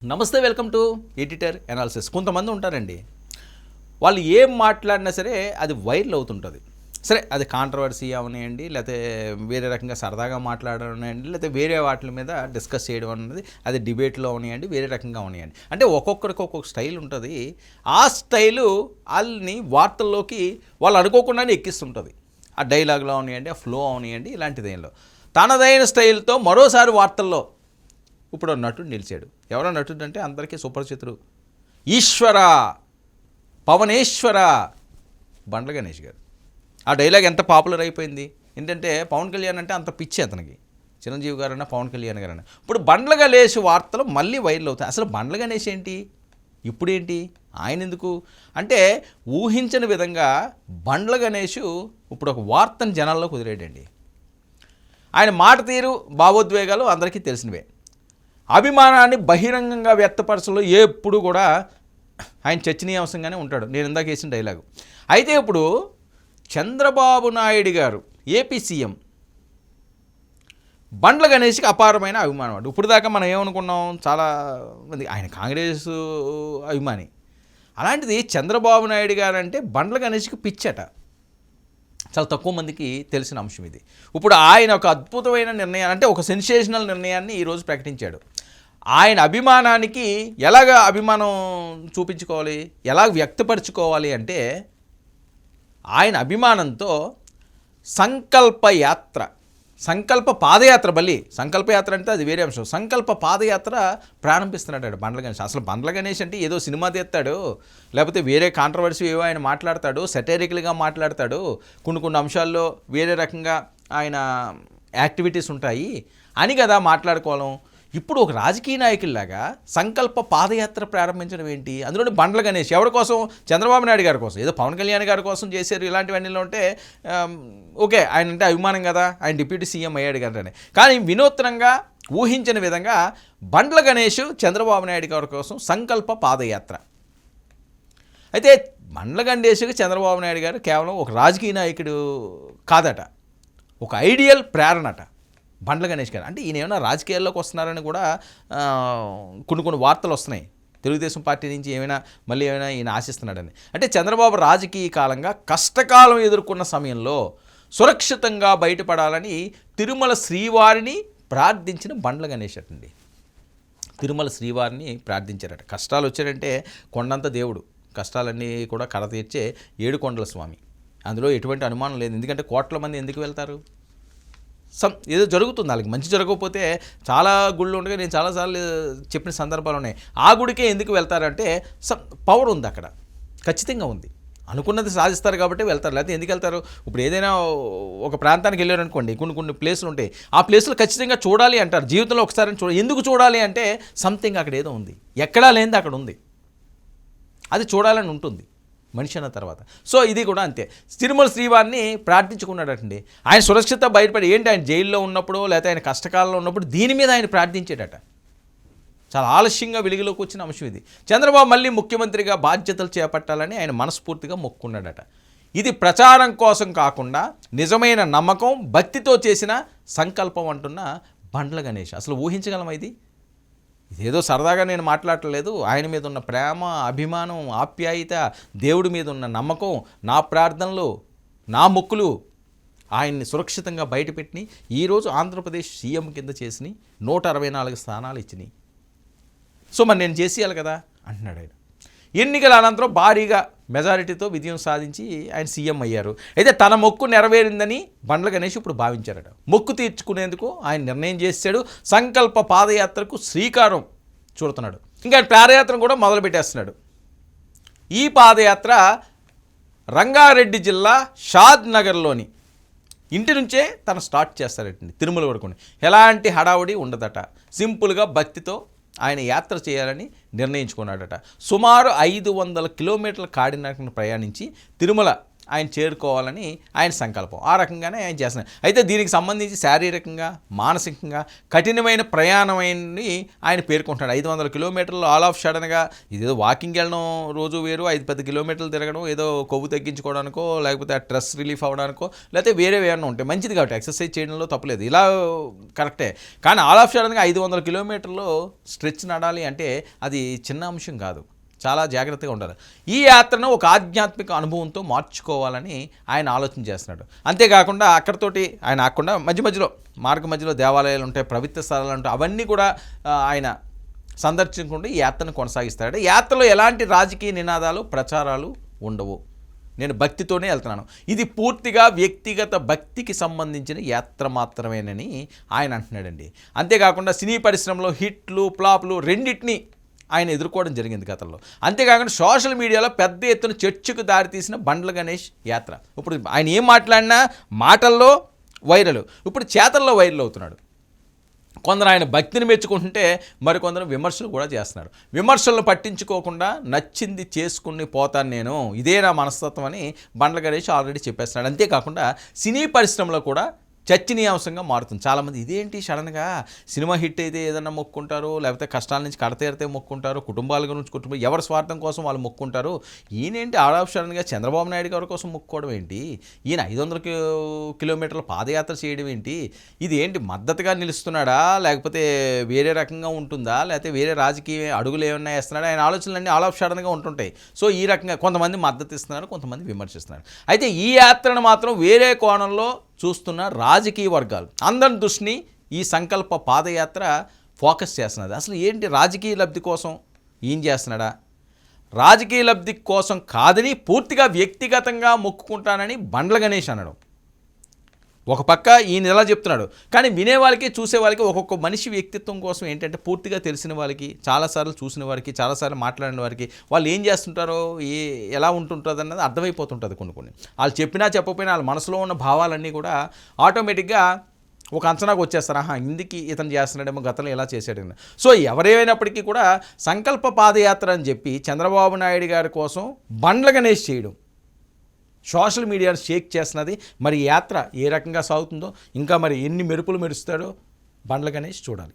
నమస్తే, welcome to editor analysis. కొంతమంది ఉంటారండి, వాళ్ళు ఏం మాట్లాడినా సరే అది వైరల్ అవుతుంటుంది. సరే, అది కాంట్రవర్సీ అవనివ్వండి, లేకపోతే వేరే రకంగా సరదాగా మాట్లాడడం అవనివ్వండి, లేకపోతే వేరే వాటి మీద డిస్కస్ చేయడం అన్నది అది డిబేట్లో అవనివ్వండి, వేరే రకంగా అవనివ్వండి. అంటే ఒక్కొక్కరికి ఒక్కొక్క స్టైల్ ఉంటుంది. ఆ స్టైలు వాళ్ళని వార్తల్లోకి వాళ్ళు అనుకోకుండానే ఎక్కిస్తుంటుంది. ఆ డైలాగ్లో అవనివ్వండి, ఆ ఫ్లో అవనివ్వండి, ఇలాంటి దేనిలో తనదైన స్టైల్తో మరోసారి వార్తల్లో ఇప్పుడు నటుడు నిలిచాడు. ఎవరో నటుడు అంటే అందరికీ సుపరిచితుడు, ఈశ్వర పవనేశ్వర బండ్ల గణేష్ గారు. ఆ డైలాగ్ ఎంత పాపులర్ అయిపోయింది. ఏంటంటే పవన్ కళ్యాణ్ అంటే అంత పిచ్చి అతనికి. చిరంజీవి గారన్నా పవన్ కళ్యాణ్ గారన్నా. ఇప్పుడు బండ్ల గణేష్ వార్తలు మళ్ళీ వైరల్ అవుతాయి. అసలు బండ్ల గణేష్ ఏంటి, ఇప్పుడేంటి, ఆయన ఎందుకు అంటే ఊహించని విధంగా బండ్ల గణేష్ ఇప్పుడు ఒక వార్తను జనాల్లో కుదిరేటండి. ఆయన మాట తీరు, భావోద్వేగాలు అందరికీ తెలిసినవే. అభిమానాన్ని బహిరంగంగా వ్యక్తపరచలో ఎప్పుడు కూడా ఆయన చర్చనీయాంశంగానే ఉంటాడు. నేను ఇందాక వేసిన డైలాగు. అయితే ఇప్పుడు చంద్రబాబు నాయుడు గారు ఏపీ సీఎం బండ్ల గణేష్కి అపారమైన అభిమానం అండి. ఇప్పుడు దాకా మనం ఏమనుకున్నాం, చాలా మంది ఆయన కాంగ్రెస్ అభిమాని. అలాంటిది చంద్రబాబు నాయుడు గారు అంటే బండ్ల గణేష్కి పిచ్చట. చాలా తక్కువ మందికి తెలిసిన అంశం ఇది. ఇప్పుడు ఆయన ఒక అద్భుతమైన నిర్ణయాన్ని, అంటే ఒక సెన్సేషనల్ నిర్ణయాన్ని ఈరోజు ప్రకటించాడు. ఆయన అభిమానానికి ఎలాగ అభిమానం చూపించుకోవాలి, ఎలా వ్యక్తపరచుకోవాలి అంటే ఆయన అభిమానంతో సంకల్ప పాదయాత్ర సంకల్పయాత్ర అంటే అది వేరే అంశం. సంకల్ప పాదయాత్ర ప్రారంభిస్తున్నాడు బండ్ల గణేష్. అసలు బండ్ల గణేష్ అంటే ఏదో సినిమా తీస్తాడు, లేకపోతే వేరే కాంట్రవర్సీ ఏవో ఆయన మాట్లాడతాడు, సెటైరికల్గా మాట్లాడతాడు, కొన్ని అంశాల్లో వేరే రకంగా ఆయన యాక్టివిటీస్ ఉంటాయి అని కదా మాట్లాడుకోవడం. ఇప్పుడు ఒక రాజకీయ నాయకుల్లాగా సంకల్ప పాదయాత్ర ప్రారంభించడం ఏంటి? అందులోని బండ్ల గణేష్ ఎవరి కోసం? చంద్రబాబు నాయుడు గారి కోసం. ఏదో పవన్ కళ్యాణ్ గారి కోసం చేశారు ఇలాంటివన్నీ ఉంటే ఓకే, ఆయన అంటే అభిమానం కదా, ఆయన డిప్యూటీ సీఎం అయ్యాడు కదా. కానీ వినూత్నంగా ఊహించిన విధంగా బండ్ల గణేష్ చంద్రబాబు నాయుడు గారి కోసం సంకల్ప పాదయాత్ర. అయితే బండ్ల గణేష్కి చంద్రబాబు నాయుడు గారు కేవలం ఒక రాజకీయ నాయకుడు కాదట, ఒక ఐడియల్ ప్రేరణట బండ్ల గణేష్ గారు. అంటే ఈయన ఏమైనా రాజకీయాల్లోకి వస్తున్నారని కూడా కొన్ని వార్తలు వస్తున్నాయి. తెలుగుదేశం పార్టీ నుంచి మళ్ళీ ఏమైనా ఈయన ఆశిస్తున్నాడని. అంటే చంద్రబాబు రాజకీయ కాలంగా కష్టకాలం ఎదుర్కొన్న సమయంలో సురక్షితంగా బయటపడాలని తిరుమల శ్రీవారిని ప్రార్థించిన బండ్ల గణేష్ అటండి. తిరుమల శ్రీవారిని ప్రార్థించారట. కష్టాలు వచ్చారంటే కొండంత దేవుడు, కష్టాలన్నీ కూడా కడ తీర్చే ఏడుకొండల స్వామి. అందులో ఎటువంటి అనుమానం లేదు. ఎందుకంటే కోట్ల మంది ఎందుకు వెళ్తారు? ఏదో జరుగుతుంది, వాళ్ళకి మంచి జరగకపోతే చాలా గుళ్ళు ఉండగా నేను చాలాసార్లు చెప్పిన సందర్భాలు ఉన్నాయి. ఆ గుడికే ఎందుకు వెళ్తారంటే పవర్ ఉంది అక్కడ, ఖచ్చితంగా ఉంది. అనుకున్నది సాధిస్తారు కాబట్టి వెళ్తారు, లేకపోతే ఎందుకు వెళ్తారు? ఇప్పుడు ఏదైనా ఒక ప్రాంతానికి వెళ్ళారనుకోండి, కొన్ని ప్లేసులు ఉంటాయి, ఆ ప్లేసులు ఖచ్చితంగా చూడాలి అంటారు. జీవితంలో ఒకసారి ఎందుకు చూడాలి అంటే సంథింగ్ అక్కడ ఏదో ఉంది, ఎక్కడా లేనిది అక్కడ ఉంది, అది చూడాలని ఉంటుంది మనిషి అన్న తర్వాత. సో ఇది కూడా అంతే. తిరుమల శ్రీవారిని ప్రార్థించుకున్నాడటండి. ఆయన సురక్షిత బయటపడి ఏంటి, ఆయన జైల్లో ఉన్నప్పుడు లేకపోతే ఆయన కష్టకాలంలో ఉన్నప్పుడు దీని మీద ఆయన ప్రార్థించేటట. చాలా ఆలస్యంగా వెలుగులోకి వచ్చిన అంశం ఇది. చంద్రబాబు మళ్ళీ ముఖ్యమంత్రిగా బాధ్యతలు చేపట్టాలని ఆయన మనస్ఫూర్తిగా మొక్కున్నాడట. ఇది ప్రచారం కోసం కాకుండా నిజమైన నమ్మకం, భక్తితో చేసిన సంకల్పం అంటున్న బండ్ల గణేష్. అసలు ఊహించగలమా ఇది? ఇదేదో సరదాగా నేను మాట్లాడలేదు. ఆయన మీద ఉన్న ప్రేమ, అభిమానం, ఆప్యాయత, దేవుడి మీద ఉన్న నమ్మకం, నా ప్రార్థనలు, నా మొక్కులు ఆయన్ని సురక్షితంగా బయటపెట్టినాయి. ఈరోజు ఆంధ్రప్రదేశ్ సీఎం కింద చేసినాయి, 164 స్థానాలు ఇచ్చినాయి. సో మరి నేను చేసేయాలి కదా అంటున్నాడు ఆయన. ఎన్నికల అనంతరం భారీగా మెజారిటీతో విజయం సాధించి ఆయన సీఎం అయ్యారు. అయితే తన మొక్కు నెరవేరిందని బండ్ల గణేష్ ఇప్పుడు భావించారట. మొక్కు తీర్చుకునేందుకు ఆయన నిర్ణయం చేశాడు. సంకల్ప పాదయాత్రకు శ్రీకారం చుడుతున్నాడు. ఇంకా పాదయాత్రను కూడా మొదలుపెట్టేస్తున్నాడు. ఈ పాదయాత్ర రంగారెడ్డి జిల్లా షాద్ నగర్లోని ఇంటి నుంచే తను స్టార్ట్ చేస్తారటండి. తిరుమల వరకు ఎలాంటి హడావుడి ఉండదట. సింపుల్గా భక్తితో ఆయన యాత్ర చేయాలని నిర్ణయించుకున్నాడట. సుమారు 500 కిలోమీటర్ల కాడినడకన ప్రయాణించి తిరుమల ఆయన చేరుకోవాలని ఆయన సంకల్పం. ఆ రకంగానే ఆయన చేస్తున్నారు. అయితే దీనికి సంబంధించి శారీరకంగా మానసికంగా కఠినమైన ప్రయాణమైనని ఆయన పేర్కొంటాడు. 500 కిలోమీటర్లు ఆల్ ఆఫ్ సడన్గా ఇదేదో వాకింగ్ వెళ్ళడం రోజు వేరు, 5-10 కిలోమీటర్లు తిరగడం ఏదో కొవ్వు తగ్గించుకోవడానికో లేకపోతే ఆ స్ట్రెస్ రిలీఫ్ అవ్వడానికో లేకపోతే వేరే ఏమైనా ఉంటాయి, మంచిది కాబట్టి ఎక్సర్సైజ్ చేయడంలో తప్పలేదు, ఇలా కరెక్టే. కానీ ఆల్ ఆఫ్ సడన్గా 500 కిలోమీటర్లు స్ట్రెచ్ నడాలి అంటే అది చిన్న అంశం కాదు, చాలా జాగ్రత్తగా ఉండాలి. ఈ యాత్రను ఒక ఆధ్యాత్మిక అనుభవంతో మార్చుకోవాలని ఆయన ఆలోచన చేస్తున్నాడు. అంతేకాకుండా అక్కడితోటి ఆయన ఆకుండా మార్గ మధ్యలో దేవాలయాలు ఉంటాయి, పవిత్ర స్థలాలు ఉంటాయి, అవన్నీ కూడా ఆయన సందర్శించుకుంటూ ఈ యాత్రను కొనసాగిస్తాడు. యాత్రలో ఎలాంటి రాజకీయ నినాదాలు ప్రచారాలు ఉండవు, నేను భక్తితోనే వెళ్తున్నాను, ఇది పూర్తిగా వ్యక్తిగత భక్తికి సంబంధించిన యాత్ర మాత్రమేనని ఆయన అంటున్నాడండి. అంతేకాకుండా సినీ పరిశ్రమలో హిట్లు ఫ్లాప్లు రెండింటినీ ఆయన ఎదుర్కోవడం జరిగింది గతంలో. అంతేకాకుండా సోషల్ మీడియాలో పెద్ద ఎత్తున చర్చకు దారితీసిన బండ్ల గణేష్ యాత్ర. ఇప్పుడు ఆయన ఏం మాట్లాడినా మాటల్లో వైరల్, ఇప్పుడు చేతల్లో వైరల్ అవుతున్నాడు. కొందరు ఆయన భక్తిని మెచ్చుకుంటుంటే మరికొందరు విమర్శలు కూడా చేస్తున్నారు. విమర్శలను పట్టించుకోకుండా నచ్చింది చేసుకుని పోతాను నేను, ఇదే నా మనస్తత్వం అని బండ్ల గణేష్ ఆల్రెడీ చెప్పేస్తున్నాడు. అంతేకాకుండా సినీ పరిశ్రమలో కూడా చర్చనీయాంశంగా మారుతుంది. చాలామంది ఇదేంటి సడన్గా సినిమా హిట్ అయితే ఏదన్నా మొక్కుంటారు, లేకపోతే కష్టాల నుంచి కడతేరితే మొక్కుంటారు, కుటుంబాల గురించి ఎవరి స్వార్థం కోసం వాళ్ళు మొక్కుంటారు, ఈయనేంటి ఆడాఫ్ సడన్గా చంద్రబాబు నాయుడు గారి కోసం మొక్కుకోవడం ఏంటి, ఈయన 500 కిలోమీటర్ల పాదయాత్ర చేయడం ఏంటి, ఇది ఏంటి మద్దతుగా నిలుస్తున్నాడా లేకపోతే వేరే రకంగా ఉంటుందా, లేకపోతే వేరే రాజకీయ అడుగులు ఏమన్నా వేస్తున్నాడా, ఆయన ఆలోచనలన్నీ ఆడాఫ్ సడన్గా ఉంటుంటాయి. సో ఈ రకంగా కొంతమంది మద్దతు ఇస్తున్నారు, కొంతమంది విమర్శిస్తున్నారు. అయితే ఈ యాత్రను మాత్రం వేరే కోణంలో చూస్తున్న రాజకీయ వర్గాలు అందరి దృష్టిని ఈ సంకల్ప పాదయాత్ర ఫోకస్ చేస్తున్నది. అసలు ఏంటి రాజకీయ లబ్ధి కోసం ఏం చేస్తున్నాడా, రాజకీయ లబ్ధి కోసం కాదని పూర్తిగా వ్యక్తిగతంగా మొక్కుకుంటానని బండ్ల గణేష్ అనడం ఒక పక్క ఈయన ఎలా చెప్తున్నాడు, కానీ వినేవాళ్ళకి చూసేవాళ్ళకి ఒక్కొక్క మనిషి వ్యక్తిత్వం కోసం ఏంటంటే పూర్తిగా తెలిసిన వాళ్ళకి, చాలాసార్లు చూసిన వారికి, చాలాసార్లు మాట్లాడిన వారికి వాళ్ళు ఏం చేస్తుంటారో ఎలా ఉంటుంటుంది అన్నది అర్థమైపోతుంటుంది. కొన్ని వాళ్ళు చెప్పినా చెప్పకపోయినా వాళ్ళ మనసులో ఉన్న భావాలన్నీ కూడా ఆటోమేటిక్గా ఒక అంచనాకు వచ్చేస్తారు. ఇందుకు ఇతను చేస్తున్నాడేమో, గతంలో ఎలా చేశాడు. సో ఎవరేమైనప్పటికీ కూడా సంకల్ప పాదయాత్ర అని చెప్పి చంద్రబాబు నాయుడు గారి కోసం బండ్ల గణేష్ చేయడం సోషల్ మీడియాను షేక్ చేస్తున్నది. మరి యాత్ర ఏ రకంగా సాగుతుందో, ఇంకా మరి ఎన్ని మెరుపులు మెరుస్తాడో బండ్ల గణేష్ చూడాలి.